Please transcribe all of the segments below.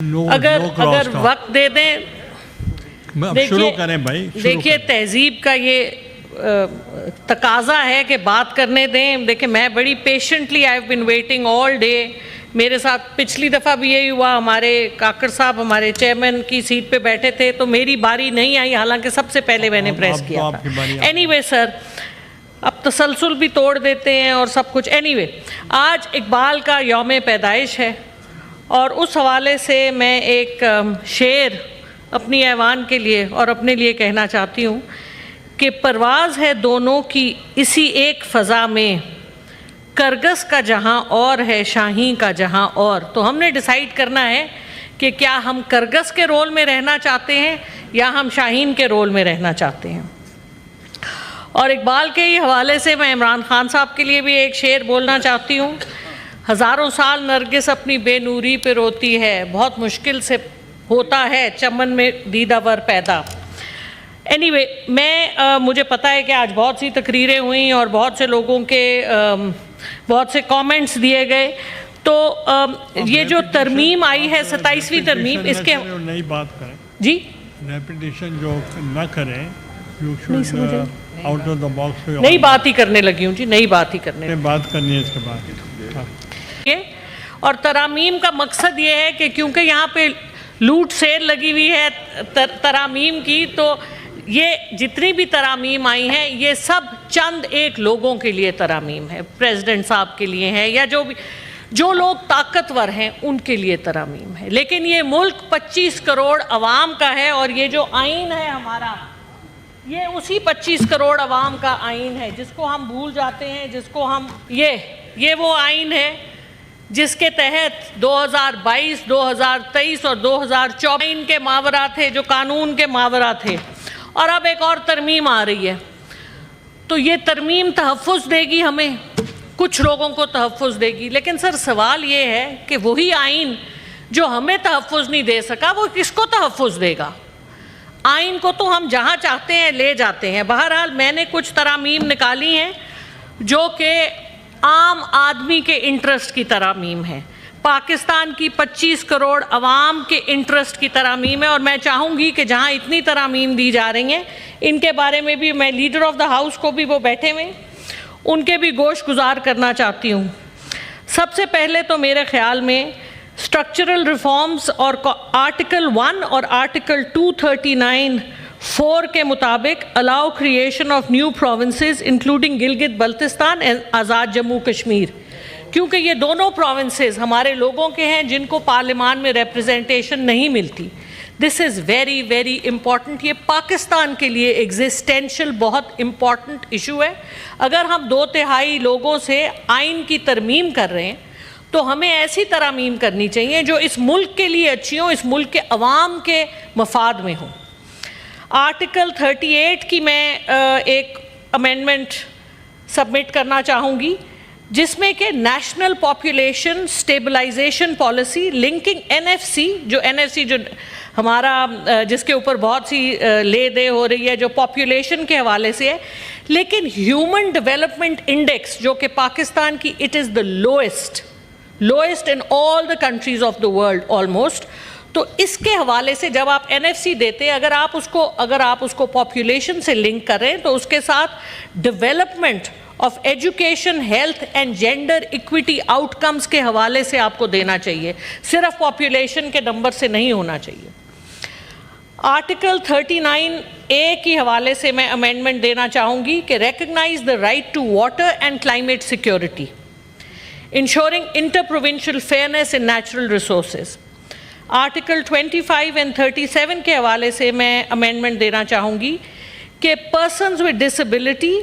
अगर वक्त दे दें, शुरू करें भाई। देखिए तहजीब का ये तकाजा है कि बात करने दें। देखिए मैं बड़ी patiently I have been waiting all day. मेरे साथ पिछली दफ़ा भी यही हुआ, हमारे काकड़ साहब हमारे चेयरमैन की सीट पे बैठे थे तो मेरी बारी नहीं आई, हालांकि सबसे पहले मैंने प्रेस किया था। एनीवे सर, अब तसलसल भी तोड़ देते हैं और सब कुछ। एनीवे आज इकबाल का यौम पैदाइश है और उस हवाले से मैं एक शेर अपनी ऐवान के लिए और अपने लिए कहना चाहती हूँ कि परवाज़ है दोनों की इसी एक फ़ज़ा में, करगस का जहाँ और है शाहीन का जहाँ और। तो हमने डिसाइड करना है कि क्या हम करगस के रोल में रहना चाहते हैं या हम शाहीन के रोल में रहना चाहते हैं। और इकबाल के ही हवाले से मैं इमरान खान साहब के लिए भी एक शेर बोलना चाहती हूँ। हज़ारों साल नरगिस अपनी बेनूरी पे रोती है, बहुत मुश्किल से होता है चमन में दीदावर पैदा। एनीवे मुझे पता है कि आज बहुत सी तकरीरें हुई और बहुत से लोगों के बहुत से कमेंट्स दिए गए। तो ये जो तरमीम आई है 27वीं तरमीम, इसके नई बात करें जी, रेपिटेशन जो न करें, आउट ऑफ द बॉक्स नई बात ही करने लगी हूँ जी, नई बात ही करने बात करनी है इसके बाद। और तरामीम का मकसद ये है कि क्योंकि यहाँ पे लूट सेल लगी हुई है तरामीम की, तो ये जितनी भी तरामीम आई हैं ये सब चंद एक लोगों के लिए तरामीम है, प्रेसिडेंट साहब के लिए है या जो लोग ताकतवर हैं उनके लिए तरामीम है। लेकिन ये मुल्क 25 करोड़ अवाम का है और ये जो आइन है हमारा, ये उसी 25 करोड़ अवाम का आइन है जिसको हम भूल जाते हैं, जिसको हम ये वो आइन है जिसके तहत 2022, 2023 और 2024 के मावरा थे, जो कानून के मावरा थे, और अब एक और तरमीम आ रही है। तो ये तरमीम तहफ़्फ़ुज़ देगी, हमें कुछ लोगों को तहफ़्फ़ुज़ देगी। लेकिन सर सवाल ये है कि वही आइन जो हमें तहफ़्फ़ुज़ नहीं दे सका वो किसको तहफ़्फ़ुज़ देगा। आइन को तो हम जहाँ चाहते हैं ले जाते हैं। बहरहाल मैंने कुछ तरामीम निकाली हैं जो कि आम आदमी के इंटरेस्ट की तरामीम है, पाकिस्तान की 25 करोड़ अवाम के इंटरेस्ट की तरामीम है। और मैं चाहूँगी कि जहाँ इतनी तरामीम दी जा रही हैं इनके बारे में भी मैं लीडर ऑफ द हाउस को भी, वो बैठे हुए, उनके भी गोश गुजार करना चाहती हूँ। सबसे पहले तो मेरे ख्याल में स्ट्रक्चरल रिफॉर्म्स और आर्टिकल 1 और आर्टिकल 239(4) के मुताबिक allow creation of new provinces including Gilgit Baltistan and Azad Jammu Kashmir, क्योंकि ये दोनों प्रोविंसेस हमारे लोगों के हैं जिनको पार्लियामान में रिप्रेजेंटेशन नहीं मिलती। This is very very important. ये पाकिस्तान के लिए एग्जिस्टेंशियल बहुत इम्पॉर्टेंट इशू है। अगर हम 2/3 लोगों से आइन की तरमीम कर रहे हैं तो हमें ऐसी तरमीम करनी चाहिए जो इस मुल्क के लिए अच्छी हो, इस मुल्क के अवाम के मफाद में हो। आर्टिकल 38 की मैं एक अमेंडमेंट सबमिट करना चाहूँगी जिसमें कि national population stabilization policy linking NFC जो हमारा जिसके ऊपर बहुत सी ले दे हो रही है, जो पॉपुलेशन के हवाले से है, लेकिन ह्यूमन डेवलपमेंट इंडेक्स जो कि पाकिस्तान की it is the lowest in all the countries of the world almost. तो इसके हवाले से जब आप एनएफसी देते हैं, अगर आप उसको पॉपुलेशन से लिंक करें तो उसके साथ development of education, health and gender equity outcomes के हवाले से आपको देना चाहिए, सिर्फ पॉपुलेशन के नंबर से नहीं होना चाहिए। आर्टिकल 39A की हवाले से मैं अमेंडमेंट देना चाहूँगी कि recognise the right to water and climate security, ensuring inter provincial fairness in natural resources. Article 25 and 37 के हवाले से मैं अमेंडमेंट देना चाहूँगी कि पर्सनस विद डिसेबिलिटी,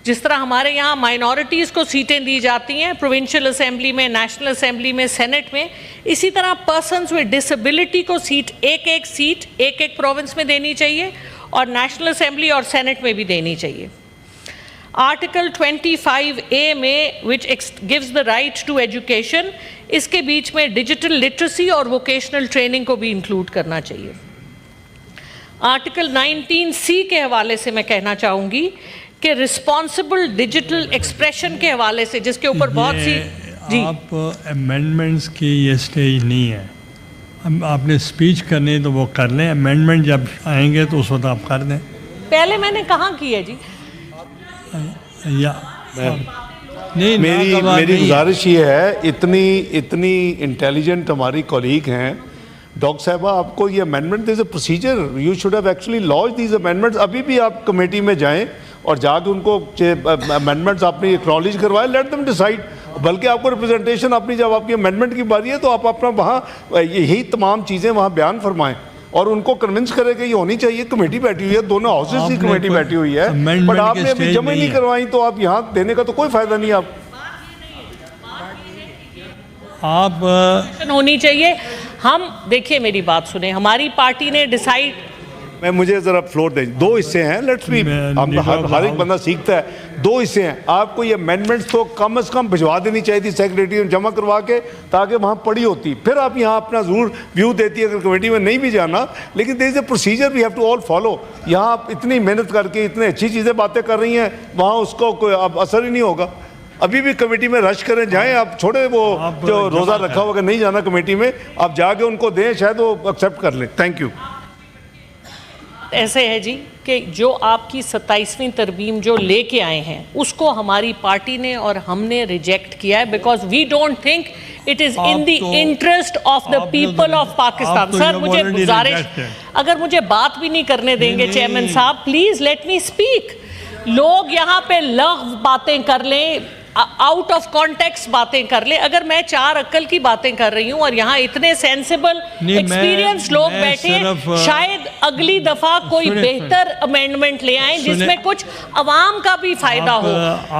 जिस तरह हमारे यहाँ माइनॉरिटीज़ को सीटें दी जाती हैं प्रोविंशियल असेंबली में, नेशनल असेंबली में, सेनेट में, इसी तरह पर्सनस विद डिसेबिलिटी को एक एक प्रोविंस में देनी चाहिए और नेशनल असेंबली और सेनेट में भी देनी चाहिए। आर्टिकल 25A में which gives the right to education, इसके बीच में डिजिटल लिटरेसी और वोकेशनल ट्रेनिंग को भी इंक्लूड करना चाहिए। आर्टिकल 19C के हवाले से मैं कहना चाहूँगी कि रिस्पॉन्सिबल डिजिटल एक्सप्रेशन के हवाले से, जिसके ऊपर बहुत सी आप अमेंडमेंट्स की ये स्टेज नहीं है, आपने स्पीच करनी तो वो कर लें, अमेंडमेंट जब आएंगे तो उस वक्त आप कर दें। पहले मैंने कहाँ की है जी? या नहीं, मेरी गुजारिश ये है, इतनी इंटेलिजेंट हमारी कॉलीग हैं डॉक्टर साहबा, आपको ये amendment, this a procedure, you should have actually launch these amendments. अभी भी आप कमेटी में जाएं और जाके उनको अमेंडमेंट्स अपनी एक्नॉलेज करवाएं, लेट देम डिसाइड। बल्कि आपको रिप्रेजेंटेशन अपनी, जब आपकी अमेंडमेंट की बारी है तो आप अपना वहाँ यही तमाम चीज़ें वहाँ बयान फरमाएं और उनको कन्विंस करें कि ये होनी चाहिए। कमेटी बैठी हुई है, दोनों हाउसेस की कमेटी बैठी हुई है, बट आपने अभी जमा ही नहीं करवाई, तो आप यहाँ देने का तो कोई फायदा नहीं। आप होनी चाहिए। हम देखिए, मेरी बात सुने, हमारी पार्टी ने डिसाइड, मुझे जरा फ्लोर दें। दो हिस्से हैं, लेट्स बी, हर एक बंदा सीखता है। दो हिस्से हैं, आपको ये अमेंडमेंट्स तो कम से कम भिजवा देनी चाहिए थी सेक्रेटरी में जमा करवा के, ताकि वहाँ पड़ी होती, फिर आप यहाँ अपना जरूर व्यू देती है अगर कमेटी में नहीं भी जाना। लेकिन there is a procedure we have to all follow. यहाँ आप इतनी मेहनत करके इतनी अच्छी चीज़ें बातें कर रही हैं, वहाँ उसको कोई अब असर ही नहीं होगा। अभी भी कमेटी में रश करें, जाएं आप, छोड़े वो जो रोज़ा रखा होगा नहीं जाना कमेटी में, आप जाके उनको दें, शायद वो एक्सेप्ट कर लें। Thank you. ऐसे है जी कि जो आपकी 27वीं तरमीम जो लेके आए हैं उसको हमारी पार्टी ने और हमने रिजेक्ट किया है, because we don't think it is in the interest of the people of Pakistan. Sir मुझे गुजारिश, अगर मुझे बात भी नहीं करने देंगे चेयरमैन साहब, प्लीज लेट मी स्पीक। लोग यहाँ पे लफ्ज़ बातें कर लें, आउट ऑफ कॉन्टेक्स्ट बातें कर ले। अगर मैं 4 अक्ल की बातें कर रही हूं और यहाँ इतने सेंसिबल एक्सपीरियंस लोग बैठे हैं, शायद अगली दफा कोई बेहतर अमेंडमेंट ले आए जिसमें कुछ अवाम का भी फायदा हो।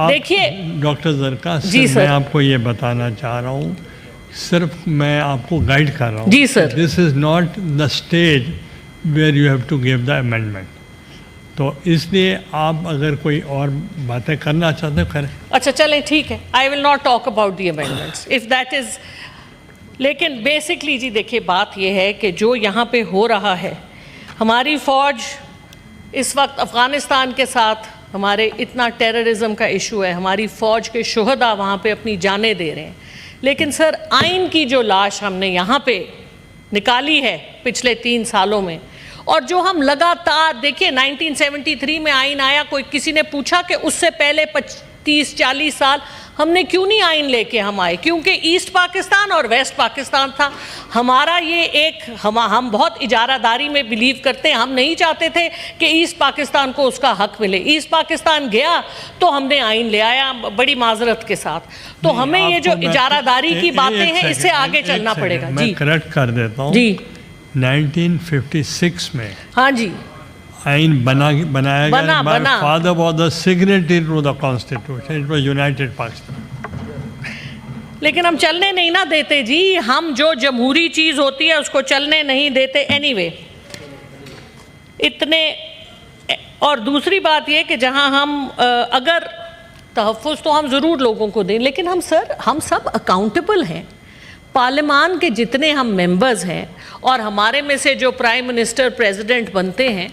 देखिए डॉक्टर ज़रका, मैं आपको ये बताना चाह रहा हूँ, सिर्फ मैं आपको गाइड कर रहा हूँ। जी sir, this is not the stage where you have to give the amendment. तो इसलिए आप अगर कोई और बातें करना चाहते हैं करें। अच्छा चलें, ठीक है, I will not talk about the amendments if that is. लेकिन बेसिकली जी देखिए, बात यह है कि जो यहाँ पे हो रहा है, हमारी फ़ौज इस वक्त अफ़गानिस्तान के साथ, हमारे इतना टेररिज्म का इशू है, हमारी फ़ौज के शुहदा वहाँ पे अपनी जानें दे रहे हैं। लेकिन सर, आइन की जो लाश हमने यहाँ पे निकाली है पिछले 3 सालों में, और जो हम लगातार, देखिए 1973 में आइन आया, कोई किसी ने पूछा कि उससे पहले 30-40 साल हमने क्यों नहीं आइन लेके हम आए? क्योंकि ईस्ट पाकिस्तान और वेस्ट पाकिस्तान था हमारा। ये एक हम बहुत इजारादारी में बिलीव करते हैं। हम नहीं चाहते थे कि ईस्ट पाकिस्तान को उसका हक मिले। ईस्ट पाकिस्तान गया तो हमने आइन ले आया, बड़ी माजरत के साथ। तो हमें ये जो इजारादारी की बातें हैं, इससे आगे चलना पड़ेगा। मैं करेक्ट कर देता हूँ जी। 1956 में हाँ जी आइन बनाया गया। My father was the signatory to the Constitution. It was United Pakistan. लेकिन हम चलने नहीं ना देते जी, हम जो जमहूरी चीज़ होती है उसको चलने नहीं देते। एनीवे, इतने। और दूसरी बात ये कि जहां हम अगर तहफ़्फ़ुज़ तो हम ज़रूर लोगों को दें, लेकिन हम सब अकाउंटेबल हैं। पार्लियामान के जितने हम मेंबर्स हैं और हमारे में से जो प्राइम मिनिस्टर प्रेसिडेंट बनते हैं,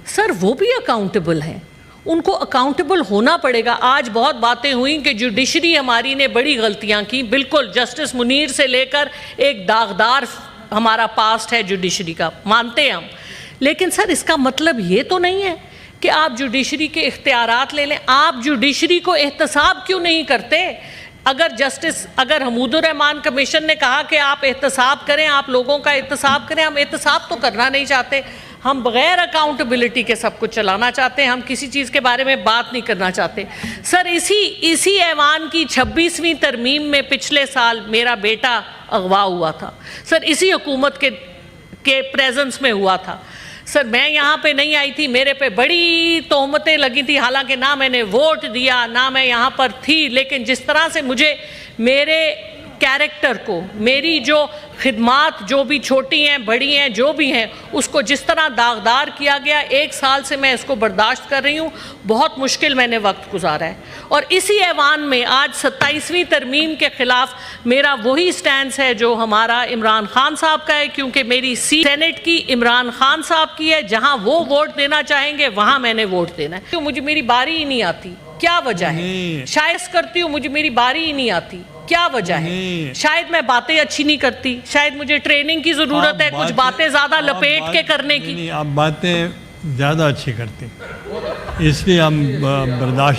सर वो भी अकाउंटेबल हैं, उनको अकाउंटेबल होना पड़ेगा। आज बहुत बातें हुई कि जुडिशरी हमारी ने बड़ी गलतियां की, बिल्कुल जस्टिस मुनीर से लेकर एक दागदार हमारा पास्ट है जुडिशरी का, मानते हैं हम। लेकिन सर इसका मतलब ये तो नहीं है कि आप जुडिशरी के इख्तियारात ले लें। आप जुडिशरी को एहतसाब क्यों नहीं करते? अगर हमूदुर रहमान कमीशन ने कहा कि आप एहतसाब करें, आप लोगों का एहतसाब करें, हम एहतसाब तो करना नहीं चाहते। हम बग़ैर अकाउंटेबिलिटी के सब कुछ चलाना चाहते हैं, हम किसी चीज़ के बारे में बात नहीं करना चाहते। सर इसी ऐवान की 26वीं तरमीम में पिछले साल मेरा बेटा अगवा हुआ था सर, इसी हुकूमत के प्रेजेंस में हुआ था। सर मैं यहाँ पे नहीं आई थी, मेरे पे बड़ी तोहमतें लगी थी, हालांकि ना मैंने वोट दिया ना मैं यहाँ पर थी। लेकिन जिस तरह से मुझे मेरे कैरेक्टर को, मेरी जो खिदमात जो भी छोटी हैं बड़ी हैं जो भी हैं, उसको जिस तरह दागदार किया गया, 1 साल से मैं इसको बर्दाश्त कर रही हूँ। बहुत मुश्किल मैंने वक्त गुजारा है। और इसी ऐवान में आज 27वीं तरमीम के ख़िलाफ़ मेरा वही स्टैंड है जो हमारा इमरान खान साहब का है, क्योंकि मेरी सीट सेनेट की इमरान खान साहब की है। जहाँ वो वोट देना चाहेंगे वहाँ मैंने वोट देना है। क्यों मुझे मेरी बारी ही नहीं आती? क्या वजह है? शायद करती हूँ, मुझे मेरी बारी ही नहीं आती। क्या वजह नहीं। है? शायद मैं बातें अच्छी नहीं करती, शायद मुझे ट्रेनिंग की जरूरत है, कुछ बातें ज्यादा लपेट के करने की। नहीं, आप बातें ज़्यादा अच्छी करती, इसलिए हम बर्दाश्त